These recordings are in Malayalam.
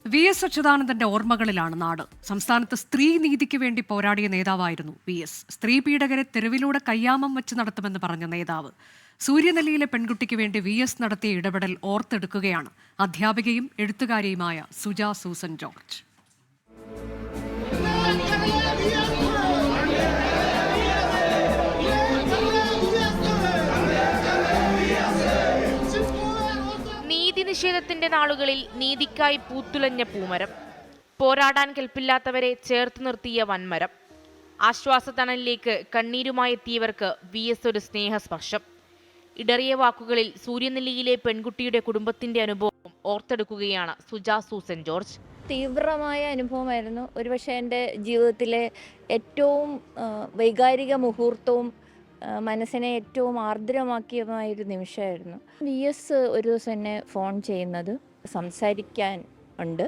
വി.എസ്. അച്യുതാനന്ദന്റെ ഓർമ്മകളിലാണ് നാട്. സംസ്ഥാനത്ത് സ്ത്രീ നീതിക്ക് വേണ്ടി പോരാടിയ നേതാവായിരുന്നു വി.എസ്. സ്ത്രീ പീഡകരെ തെരുവിലൂടെ കയ്യാമം വെച്ച് നടത്തുമെന്ന് പറഞ്ഞ നേതാവ്. സൂര്യനെല്ലിയിലെ പെൺകുട്ടിക്ക് വേണ്ടി വി.എസ്. നടത്തിയ ഇടപെടൽ ഓർത്തെടുക്കുകയാണ് അധ്യാപികയും എഴുത്തുകാരിയുമായ സുജ സൂസൻ ജോർജ്. നിഷേധത്തിന്റെ നാളുകളിൽ നീതിക്കായി പൂത്തുലഞ്ഞ പൂമരം, പോരാടാൻ കെൽപ്പില്ലാത്തവരെ ചേർത്ത് നിർത്തിയ വൻമരം, ആശ്വാസത്തണലിലേക്ക് കണ്ണീരുമായി എത്തിയവർക്ക് വി.എസ്. ഒരു സ്നേഹസ്പർശം. ഇടറിയ വാക്കുകളിൽ സൂര്യനെല്ലിയിലെ പെൺകുട്ടിയുടെ കുടുംബത്തിന്റെ അനുഭവം ഓർത്തെടുക്കുകയാണ് സുജ സൂസൻ ജോർജ്. തീവ്രമായ അനുഭവമായിരുന്നു. ഒരുപക്ഷെ എൻ്റെ ജീവിതത്തിലെ ഏറ്റവും വൈകാരിക മുഹൂർത്തവും മനസ്സിനെ ഏറ്റവും ആർദ്രമാക്കിയതായൊരു നിമിഷമായിരുന്നു. വി.എസ്. ഒരു ദിവസം എന്നെ ഫോൺ ചെയ്യുന്നത് സംസാരിക്കാൻ ഉണ്ട്,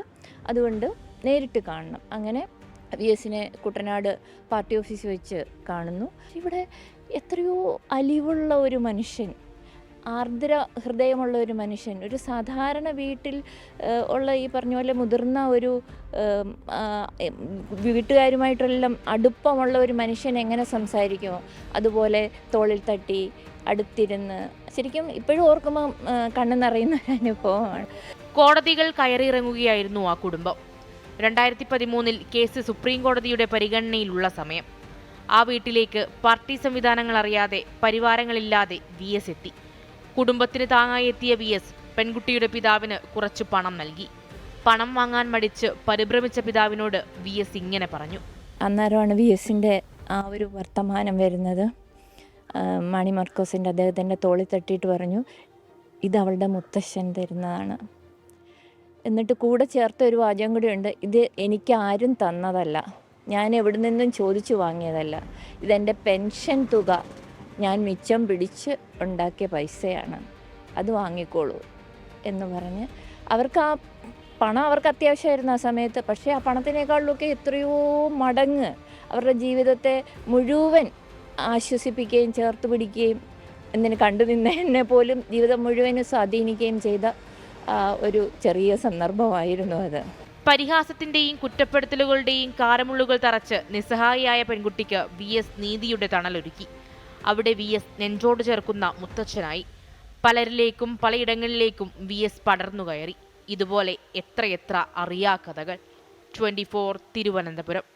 അതുകൊണ്ട് നേരിട്ട് കാണണം. അങ്ങനെ വി.എസിനെ കുട്ടനാട് പാർട്ടി ഓഫീസിൽ വെച്ച് കാണുന്നു. ഇവിടെ എത്രയോ അലിവുള്ള ഒരു മനുഷ്യൻ, ആർദ്ര ഹൃദയമുള്ള ഒരു മനുഷ്യൻ, ഒരു സാധാരണ വീട്ടിൽ ഉള്ള ഈ പറഞ്ഞ പോലെ മുതിർന്ന ഒരു വീട്ടുകാരുമായിട്ടെല്ലാം അടുപ്പമുള്ള ഒരു മനുഷ്യൻ എങ്ങനെ സംസാരിക്കുമോ അതുപോലെ തോളിൽ തട്ടി അടുത്തിരുന്ന് ശരിക്കും ഇപ്പോഴും ഓർക്കുമ്പോൾ കണ്ണു നിറയുന്ന ഒരു അനുഭവമാണ്. കോടതികൾ കയറിയിറങ്ങുകയായിരുന്നു ആ കുടുംബം. 2013 കേസ് സുപ്രീം കോടതിയുടെ പരിഗണനയിലുള്ള സമയം. ആ വീട്ടിലേക്ക് പാർട്ടി സംവിധാനങ്ങൾ അറിയാതെ, പരിവാരങ്ങളില്ലാതെ വി.എസ്. എത്തി. കുടുംബത്തിന് താങ്ങായി എത്തിയ വി.എസ്. പെൺകുട്ടിയുടെ പിതാവിന് കുറച്ചു പണം നൽകി. പണം വാങ്ങാൻ മടിച്ച് പരിഭ്രമിച്ച പിതാവിനോട് വി.എസ്. ഇങ്ങനെ പറഞ്ഞു. അന്നേരമാണ് വി.എസിൻ്റെ ആ ഒരു വർത്തമാനം വരുന്നത്. മാണി മാർക്കോസിൻ്റെ അദ്ദേഹത്തിൻ്റെ തോളിൽ തട്ടിയിട്ട് പറഞ്ഞു, ഇത് അവളുടെ മുത്തശ്ശൻ തരുന്നതാണ്. എന്നിട്ട് കൂടെ ചേർത്ത ഒരു വാചകം കൂടിയുണ്ട്, ഇത് എനിക്ക് ആരും തന്നതല്ല, ഞാൻ എവിടെ നിന്നും ചോദിച്ചു വാങ്ങിയതല്ല, ഇതെൻ്റെ പെൻഷൻ തുക ഞാൻ മിച്ചം പിടിച്ച് ഉണ്ടാക്കിയ പൈസയാണ്, അത് വാങ്ങിക്കോളൂ എന്ന് പറഞ്ഞ് അവർക്ക് ആ പണം അവർക്ക് അത്യാവശ്യമായിരുന്നു ആ സമയത്ത്. പക്ഷേ ആ പണത്തിനേക്കാളിലൊക്കെ എത്രയോ മടങ്ങ് അവരുടെ ജീവിതത്തെ മുഴുവൻ ആശ്വസിപ്പിക്കുകയും ചേർത്ത് പിടിക്കുകയും എന്തിന് കണ്ടു നിന്നതിനെ പോലും ജീവിതം മുഴുവനും സ്വാധീനിക്കുകയും ചെയ്ത ഒരു ചെറിയ സന്ദർഭമായിരുന്നു അത്. പരിഹാസത്തിന്റെയും കുറ്റപ്പെടുത്തലുകളുടെയും കാരമുള്ളുകൾ തറച്ച് നിസ്സഹായിയായ പെൺകുട്ടിക്ക് വി.എസ്. നീതിയുടെ തണലൊരുക്കി. അവിടെ വി.എസ്. നെഞ്ചോട് ചേർക്കുന്ന മുത്തച്ഛനായി. പലരിലേക്കും പലയിടങ്ങളിലേക്കും വി.എസ്. പടർന്നു കയറി. ഇതുപോലെ എത്രയെത്ര അറിയാ കഥകൾ. 24 തിരുവനന്തപുരം.